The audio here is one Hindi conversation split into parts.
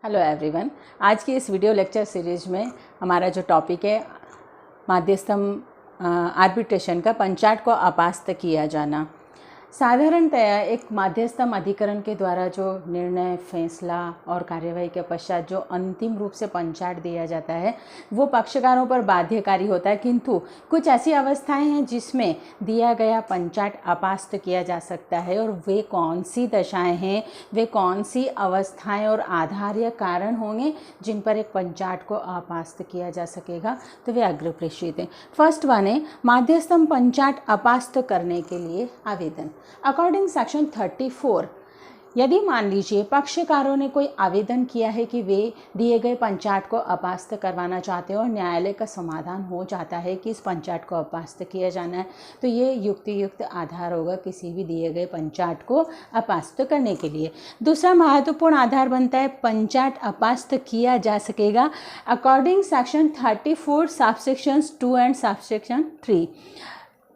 Hello everyone. आज की इस वीडियो लेक्चर सीरीज में हमारा जो टॉपिक है मध्यस्थम आर्बिट्रेशन का पंचाट को अपास्त किया जाना। साधारणतया एक मध्यस्थम अधिकरण के द्वारा जो निर्णय, फैसला और कार्यवाही के पश्चात जो अंतिम रूप से पंचाट दिया जाता है वो पक्षकारों पर बाध्यकारी होता है, किंतु कुछ ऐसी अवस्थाएं हैं जिसमें दिया गया पंचाट अपास्त किया जा सकता है। और वे कौन सी दशाएं हैं, वे कौन सी अवस्थाएं और आधार या कारण होंगे जिन पर एक पंचाट को अपास्त किया जा सकेगा, तो वे अग्र प्रेषित हैं। फर्स्ट वन है मध्यस्थम पंचाट अपास्त करने के लिए आवेदन। अकॉर्डिंग सेक्शन 34, यदि मान लीजिए पक्षकारों ने कोई आवेदन किया है कि वे दिए गए पंचाट को अपास्त करवाना चाहते हैं और न्यायालय का समाधान हो जाता है कि इस पंचाट को अपास्त किया जाना है, तो ये युक्तियुक्त आधार होगा किसी भी दिए गए पंचाट को अपास्त करने के लिए। दूसरा महत्वपूर्ण आधार बनता है पंचाट अपास्त किया जा सकेगा according section 34 subsections 2 and subsection 3।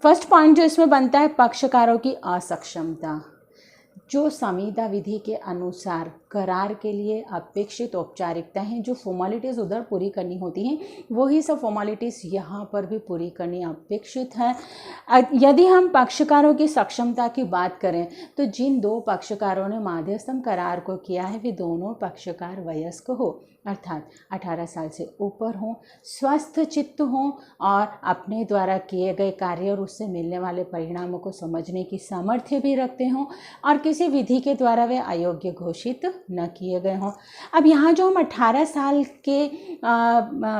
First point जो इसमें बनता है पक्षकारों की असक्षमता। जो संविदा विधि के अनुसार करार के लिए अपेक्षित औपचारिकता हैं, जो फॉर्मेलिटीज़ उधर पूरी करनी होती हैं, वही सब फॉर्मेलिटीज़ यहाँ पर भी पूरी करनी अपेक्षित है। यदि हम पक्षकारों की सक्षमता की बात करें तो जिन दो पक्षकारों ने मध्यस्थम करार को किया है वे दोनों पक्षकार वयस्क हो, अर्थात 18 साल से ऊपर हों, स्वस्थ चित्त हों और अपने द्वारा किए गए कार्य और उससे मिलने वाले परिणामों को समझने की सामर्थ्य भी रखते हों और किसी विधि के द्वारा वे अयोग्य घोषित न किए गए हों। अब यहाँ जो हम 18 साल के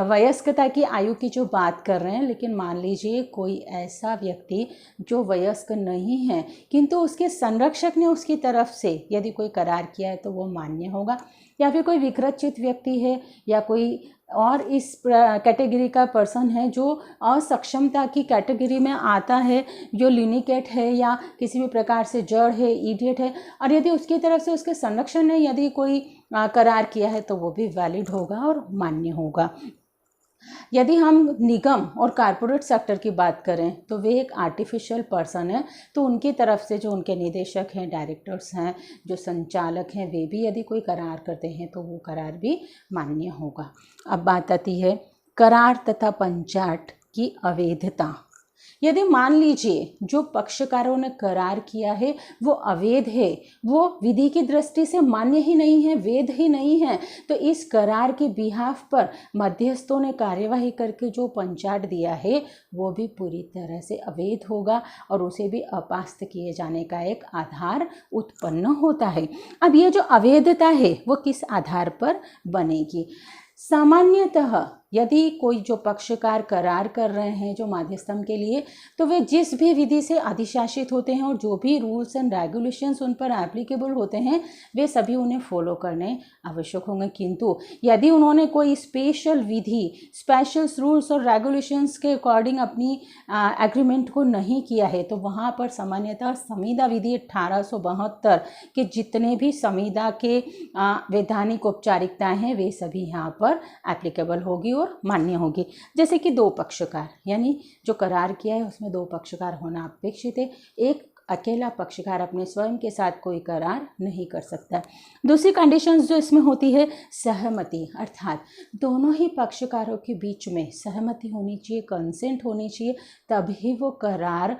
वयस्कता की आयु की जो बात कर रहे हैं, लेकिन मान लीजिए कोई ऐसा व्यक्ति जो वयस्क नहीं है किंतु उसके संरक्षक ने उसकी तरफ से यदि कोई करार किया है तो वो मान्य होगा, या फिर कोई विकृत व्यक्ति है या कोई और इस कैटेगरी का पर्सन है जो असक्षमता की कैटेगरी में आता है, जो लिनिकेट है या किसी भी प्रकार से जड़ है, इडियट है, और यदि उसकी तरफ से उसके संरक्षण ने यदि कोई करार किया है तो वो भी वैलिड होगा और मान्य होगा। यदि हम निगम और कॉरपोरेट सेक्टर की बात करें तो वे एक आर्टिफिशियल पर्सन है, तो उनकी तरफ से जो उनके निदेशक हैं, डायरेक्टर्स हैं, जो संचालक हैं, वे भी यदि कोई करार करते हैं तो वो करार भी मान्य होगा। अब बात आती है करार तथा पंचाट की अवैधता। यदि मान लीजिए जो पक्षकारों ने करार किया है वो अवैध है, वो विधि की दृष्टि से मान्य ही नहीं है, वैध ही नहीं है, तो इस करार के बिहाफ पर मध्यस्थों ने कार्यवाही करके जो पंचाट दिया है वो भी पूरी तरह से अवैध होगा और उसे भी अपास्त किए जाने का एक आधार उत्पन्न होता है। अब ये जो अवैधता है वो किस आधार पर बनेगी? सामान्यतः यदि कोई जो पक्षकार करार कर रहे हैं जो मध्यस्थम के लिए, तो वे जिस भी विधि से अधिशासित होते हैं और जो भी रूल्स एंड रेगुलेशंस उन पर एप्लीकेबल होते हैं वे सभी उन्हें फॉलो करने आवश्यक होंगे। किंतु यदि उन्होंने कोई स्पेशल विधि, स्पेशल रूल्स और रेगुलेशंस के अकॉर्डिंग अपनी एग्रीमेंट को नहीं किया है तो वहाँ पर सामान्यतः संविदा विधि 1872 के जितने भी संविदा के वैधानिक औपचारिकताएँ हैं वे सभी यहाँ पर एप्लीकेबल होगी और मान्य होगी। जैसे कि दो पक्षकार, यानी जो करार किया है उसमें दो पक्षकार होना अपेक्षित है। एक अकेला पक्षकार अपने स्वयं के साथ कोई करार नहीं कर सकता। दूसरी कंडीशंस जो इसमें होती है सहमति, अर्थात दोनों ही पक्षकारों के बीच में सहमति होनी चाहिए, कंसेंट होनी चाहिए, तभी वो करार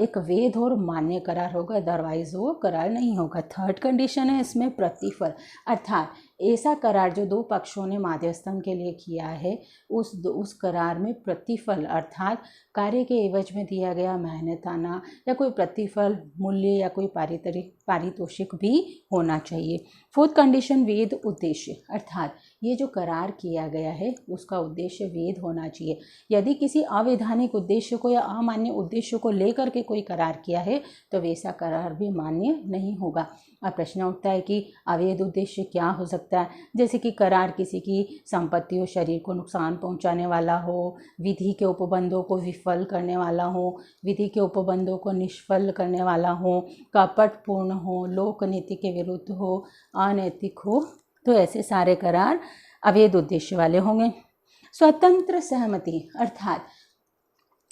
एक वैध और मान्य करार होगा, अदरवाइज वो करार नहीं होगा। थर्ड कंडीशन है इसमें प्रतिफल, अर्थात ऐसा करार जो दो पक्षों ने मध्यस्थम के लिए किया है उस करार में प्रतिफल अर्थात कार्य के एवज में दिया गया मेहनताना या कोई प्रतिफल मूल्य या कोई पारितोषिक भी होना चाहिए। फोर्थ कंडीशन वेद उद्देश्य, अर्थात ये जो करार किया गया है उसका उद्देश्य वेद होना चाहिए। यदि किसी अवैधानिक उद्देश्य को या अमान्य उद्देश्य को लेकर के कोई करार किया है तो वैसा करार भी मान्य नहीं होगा। अब प्रश्न उठता है कि अवैध उद्देश्य क्या हो सकता है? जैसे कि करार किसी की संपत्ति और शरीर को नुकसान पहुंचाने वाला हो, विधि के उपबंधों को विफल करने वाला हो, विधि के उपबंधों को निष्फल करने वाला हो, कपटपूर्ण हो, लोक नीति के विरुद्ध हो, अनैतिक हो, तो ऐसे सारे करार अवैध उद्देश्य वाले होंगे। स्वतंत्र सहमति, अर्थात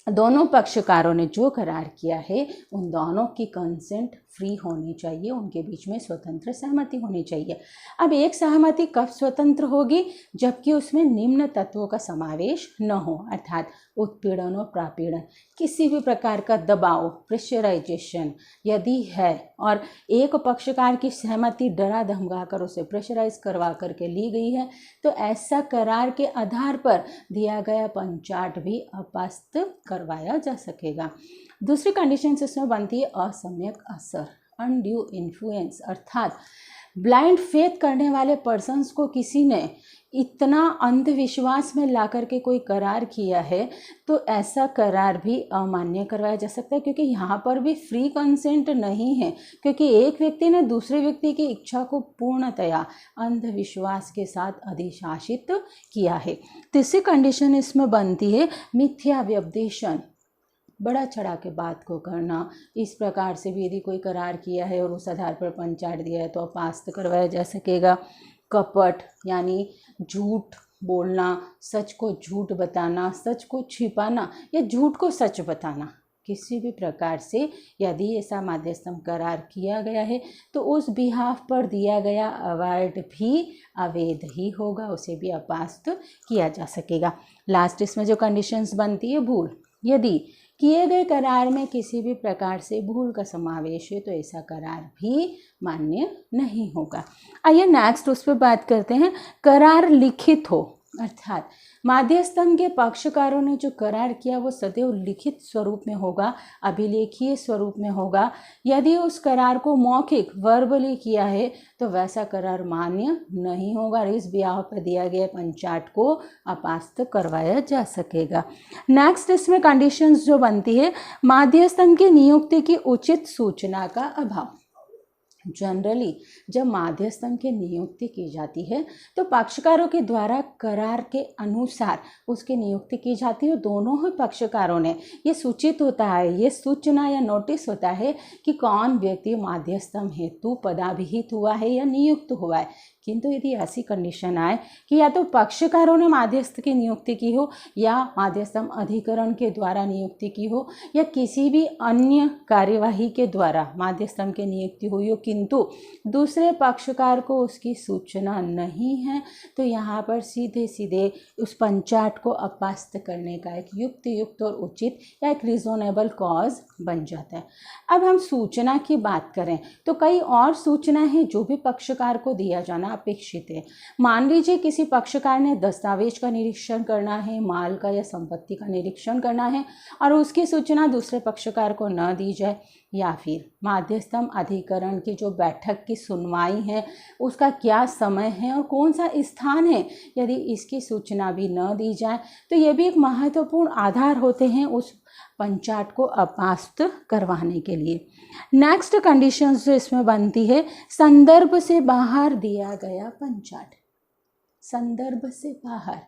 दोनों पक्षकारों ने जो करार किया है उन दोनों की कंसेंट फ्री होनी चाहिए, उनके बीच में स्वतंत्र सहमति होनी चाहिए। अब एक सहमति कब स्वतंत्र होगी? जबकि उसमें निम्न तत्वों का समावेश न हो, अर्थात उत्पीड़न और प्रापीड़न, किसी भी प्रकार का दबाव, प्रेशराइजेशन यदि है और एक पक्षकार की सहमति डरा धमका कर उसे प्रेशराइज करवा करके ली गई है, तो ऐसा करार के आधार पर दिया गया पंचाट भी अपास्त करवाया जा सकेगा। दूसरी कंडीशन इसमें बनती है असम्यक असर, अनड्यू इन्फ्लुएंस, अर्थात ब्लाइंड फेथ करने वाले पर्सन्स को किसी ने इतना अंधविश्वास में ला करके कोई करार किया है तो ऐसा करार भी अमान्य करवाया जा सकता है, क्योंकि यहाँ पर भी फ्री कंसेंट नहीं है, क्योंकि एक व्यक्ति ने दूसरे व्यक्ति की इच्छा को पूर्णतया अंधविश्वास के साथ अधिशासित किया है। तीसरी कंडीशन इसमें बनती है मिथ्या व्यपदेशन, बड़ा चढ़ा के बात को करना। इस प्रकार से भी यदि कोई करार किया है और उस आधार पर पंचाट दिया है तो अपास्त करवाया जा सकेगा। कपट यानी झूठ बोलना, सच को झूठ बताना, सच को छिपाना या झूठ को सच बताना, किसी भी प्रकार से यदि ऐसा मध्यस्थम करार किया गया है तो उस बिहाफ पर दिया गया अवार्ड भी अवैध ही होगा, उसे भी अपास्त किया जा सकेगा। लास्ट इसमें जो कंडीशंस बनती है भूल, यदि किए गए करार में किसी भी प्रकार से भूल का समावेश है तो ऐसा करार भी मान्य नहीं होगा। आइए नेक्स्ट उस पर बात करते हैं। करार लिखित हो, अर्थात माध्यस्थम के पक्षकारों ने जो करार किया वो सदैव लिखित स्वरूप में होगा, अभिलेखीय स्वरूप में होगा। यदि उस करार को मौखिक वर्बली किया है तो वैसा करार मान्य नहीं होगा, इस ब्याह पर दिया गया पंचाट को अपास्त करवाया जा सकेगा। नेक्स्ट इसमें कंडीशंस जो बनती है, माध्यस्थम की नियुक्ति की उचित सूचना का अभाव। जनरली जब माध्यस्थम की नियुक्ति की जाती है तो पक्षकारों के द्वारा करार के अनुसार उसकी नियुक्ति की जाती है। दोनों ही पक्षकारों ने ये सूचित होता है, ये सूचना या नोटिस होता है कि कौन व्यक्ति माध्यस्थम हेतु पदाभिहित हुआ है या नियुक्त हुआ है। किंतु यदि ऐसी कंडीशन आए कि या तो पक्षकारों ने माध्यस्थ की नियुक्ति की हो या माध्यस्थम अधिकरण के द्वारा नियुक्ति की हो या किसी भी अन्य कार्यवाही के द्वारा माध्यस्थम की नियुक्ति हुई हो, किंतु दूसरे पक्षकार को उसकी सूचना नहीं है, तो यहाँ पर सीधे सीधे उस पंचाट को अपास्त करने का एक युक्त और उचित या एक रिजोनेबल कॉज बन जाता है। अब हम सूचना की बात करें तो कई और सूचना है जो भी पक्षकार को दिया जाना अपेक्षित है। मान लीजिए किसी पक्षकार ने दस्तावेज का निरीक्षण करना है, माल का या संपत्ति का निरीक्षण करना है और उसकी सूचना दूसरे पक्षकार को न दी जाए, या फिर माध्यस्थम अधिकरण की जो बैठक की सुनवाई है उसका क्या समय है और कौन सा स्थान है, यदि इसकी सूचना भी न दी जाए तो ये भी एक महत्वपूर्ण आधार होते हैं उस पंचाट को अपास्त करवाने के लिए। नेक्स्ट कंडीशंस जो इसमें बनती है, संदर्भ से बाहर दिया गया पंचाट। संदर्भ से बाहर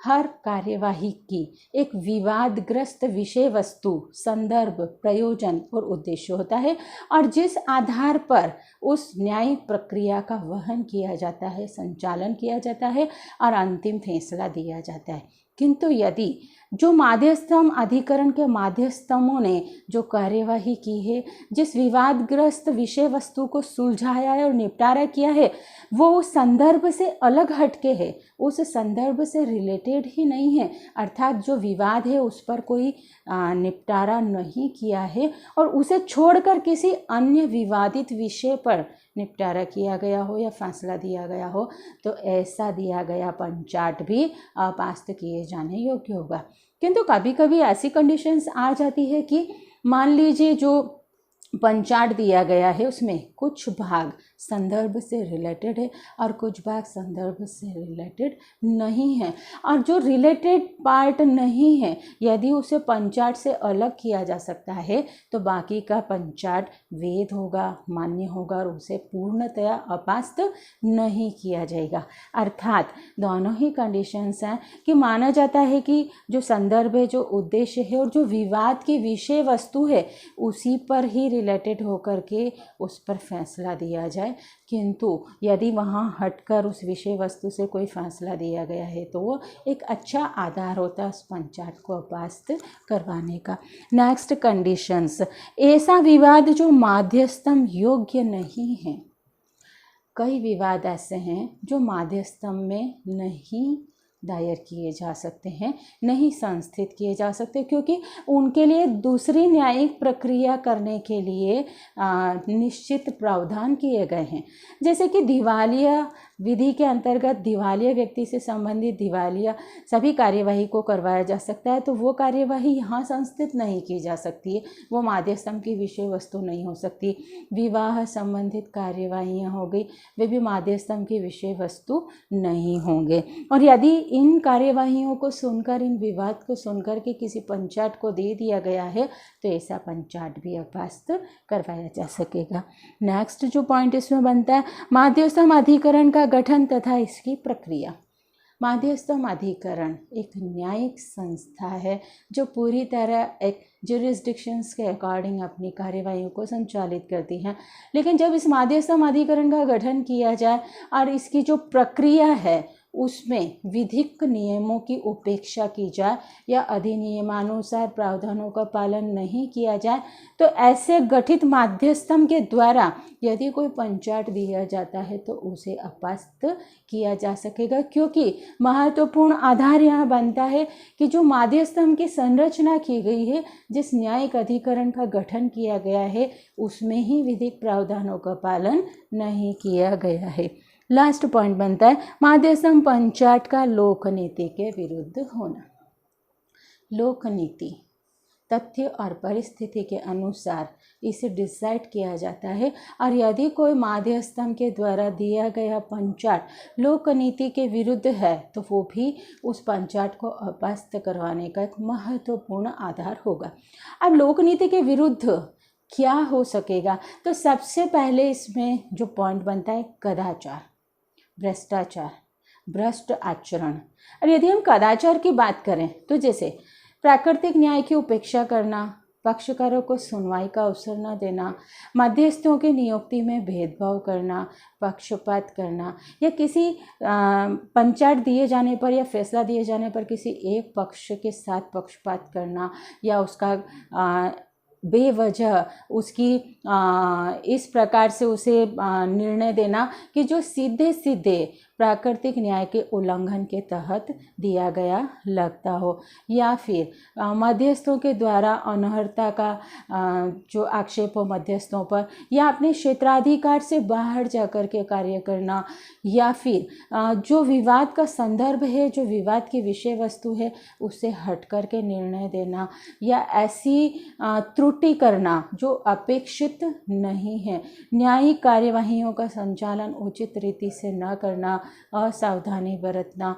हर कार्यवाही की एक विवादग्रस्त विषय वस्तु, संदर्भ, प्रयोजन और उद्देश्य होता है और जिस आधार पर उस न्यायिक प्रक्रिया का वहन किया जाता है, संचालन किया जाता है और अंतिम फैसला दिया जाता है। किंतु यदि जो माध्यस्थम अधिकरण के माध्यस्थमों ने जो कार्यवाही की है, जिस विवादग्रस्त विषय वस्तु को सुलझाया है और निपटारा किया है, वो उस संदर्भ से अलग हटके है, उस संदर्भ से रिलेटेड ही नहीं है, अर्थात जो विवाद है उस पर कोई निपटारा नहीं किया है और उसे छोड़कर किसी अन्य विवादित विषय पर निपटारा किया गया हो या फैसला दिया गया हो, तो ऐसा दिया गया पंचाट भी अपास्त किए जाने योग्य होगा। किंतु कभी कभी ऐसी कंडीशंस आ जाती है कि मान लीजिए जो पंचाट दिया गया है उसमें कुछ भाग संदर्भ से रिलेटेड है और कुछ भाग संदर्भ से रिलेटेड नहीं है, और जो रिलेटेड पार्ट नहीं है यदि उसे पंचाट से अलग किया जा सकता है तो बाकी का पंचाट वैध होगा, मान्य होगा और उसे पूर्णतया अपास्त नहीं किया जाएगा। अर्थात दोनों ही कंडीशंस हैं कि माना जाता है कि जो संदर्भ है, जो उद्देश्य है और जो विवाद की विषय वस्तु है उसी पर ही रिलेटेड होकर के उस पर फैसला दिया जाए किंतु यदि वहाँ हटकर उस विषय वस्तु से कोई फैसला दिया गया है तो वो एक अच्छा आधार होता है उस पंचाट को अपास्त करवाने का। नेक्स्ट कंडीशंस, ऐसा विवाद जो माध्यस्थम योग्य नहीं है। कई विवाद ऐसे हैं जो माध्यस्थम में नहीं दायर किए जा सकते हैं, नहीं संस्थित किए जा सकते, क्योंकि उनके लिए दूसरी न्यायिक प्रक्रिया करने के लिए निश्चित प्रावधान किए गए हैं। जैसे कि दिवालिया विधि के अंतर्गत दिवालिया व्यक्ति से संबंधित दिवालिया सभी कार्यवाही को करवाया जा सकता है, तो वो कार्यवाही यहाँ संस्थित नहीं की जा सकती है, वो माध्यस्थम की विषय वस्तु नहीं हो सकती। विवाह संबंधित कार्यवाहियाँ हो गई, वे भी माध्यस्थम की विषय वस्तु नहीं होंगे। और यदि इन कार्यवाहियों को सुनकर, इन विवाद को सुनकर के किसी पंचाट को दे दिया गया है तो ऐसा पंचाट भी अपास्त करवाया जा सकेगा। नेक्स्ट जो पॉइंट इसमें बनता है, माध्यस्थम अधिकरण का गठन तथा इसकी प्रक्रिया। माध्यस्थम अधिकरण एक न्यायिक संस्था है जो पूरी तरह एक जुरिस्डिक्शंस के अकॉर्डिंग अपनी कार्यवाहियों को संचालित करती है। लेकिन जब इस माध्यस्थम अधिकरण का गठन किया जाए और इसकी जो प्रक्रिया है उसमें विधिक नियमों की उपेक्षा की जाए या अधिनियमानुसार प्रावधानों का पालन नहीं किया जाए तो ऐसे गठित माध्यस्थम के द्वारा यदि कोई पंचाट दिया जाता है तो उसे अपास्त किया जा सकेगा, क्योंकि महत्वपूर्ण आधार यहाँ बनता है कि जो माध्यस्थम की संरचना की गई है, जिस न्यायिक अधिकरण का गठन किया गया है, उसमें ही विधिक प्रावधानों का पालन नहीं किया गया है। लास्ट पॉइंट बनता है माध्यस्थम पंचाट का लोकनीति के विरुद्ध होना। लोकनीति तथ्य और परिस्थिति के अनुसार इसे डिसाइड किया जाता है, और यदि कोई माध्यस्थम के द्वारा दिया गया पंचाट लोकनीति के विरुद्ध है तो वो भी उस पंचाट को अपास्त करवाने का एक महत्वपूर्ण आधार होगा। अब लोकनीति के विरुद्ध क्या हो सकेगा, तो सबसे पहले इसमें जो पॉइंट बनता है कदाचार, भ्रष्टाचार, भ्रष्ट आचरण। और यदि हम कदाचार की बात करें तो जैसे प्राकृतिक न्याय की उपेक्षा करना, पक्षकारों को सुनवाई का अवसर न देना, मध्यस्थों की नियुक्ति में भेदभाव करना, पक्षपात करना, या किसी पंचाट दिए जाने पर या फैसला दिए जाने पर किसी एक पक्ष के साथ पक्षपात करना, या उसका बेवजह उसकी इस प्रकार से उसे निर्णय देना कि जो सीधे सीधे प्राकृतिक न्याय के उल्लंघन के तहत दिया गया लगता हो, या फिर मध्यस्थों के द्वारा अनर्हता का जो आक्षेप हो मध्यस्थों पर, या अपने क्षेत्राधिकार से बाहर जाकर के कार्य करना, या फिर जो विवाद का संदर्भ है, जो विवाद की विषय वस्तु है, उससे हट कर के निर्णय देना, या ऐसी त्रुटि करना जो अपेक्षित नहीं है, न्यायिक कार्यवाहियों का संचालन उचित रीति से न करना, असावधानी बरतना,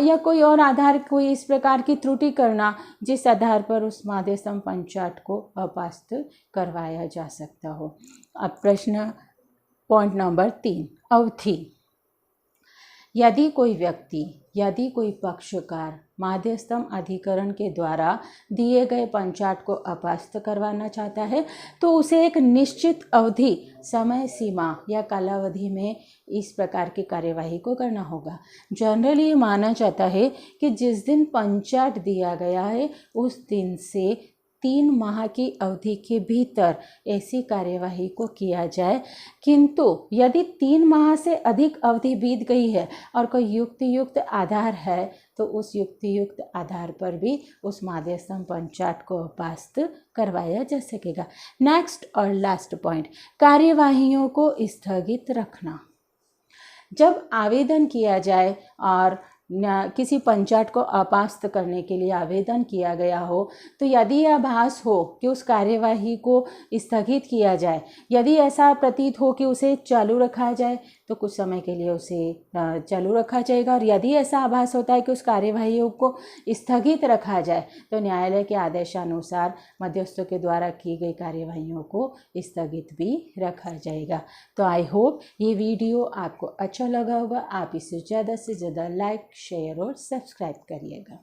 या कोई और आधार, कोई इस प्रकार की त्रुटि करना जिस आधार पर उस माध्यस्थम पंचाट को अपास्त करवाया जा सकता हो। अब प्रश्न पॉइंट नंबर 3, अवधि। यदि कोई व्यक्ति, यदि कोई पक्षकार माध्यस्थम अधिकरण के द्वारा दिए गए पंचाट को अपास्त करवाना चाहता है तो उसे एक निश्चित अवधि, समय सीमा या कालावधि में इस प्रकार की कार्यवाही को करना होगा। जनरली ये माना जाता है कि जिस दिन पंचाट दिया गया है उस दिन से 3 माह की अवधि के भीतर ऐसी कार्यवाही को किया जाए, किंतु यदि 3 माह से अधिक अवधि बीत गई है और कोई युक्त आधार है तो उस युक्त आधार पर भी उस माध्यस्थम पंचाट को अपास्त करवाया जा सकेगा। नेक्स्ट और लास्ट पॉइंट, कार्यवाहियों को स्थगित रखना। जब आवेदन किया जाए और किसी पंचाट को अपास्त करने के लिए आवेदन किया गया हो तो यदि यह आभास हो कि उस कार्यवाही को स्थगित किया जाए, यदि ऐसा प्रतीत हो कि उसे चालू रखा जाए तो कुछ समय के लिए उसे चालू रखा जाएगा, और यदि ऐसा आभास होता है कि उस कार्यवाही को स्थगित रखा जाए तो न्यायालय के आदेशानुसार मध्यस्थों के द्वारा की गई कार्यवाहियों को स्थगित भी रखा जाएगा। तो आई होप ये वीडियो आपको अच्छा लगा होगा। आप इसे ज़्यादा से ज़्यादा लाइक, शेयर और सब्सक्राइब करिएगा।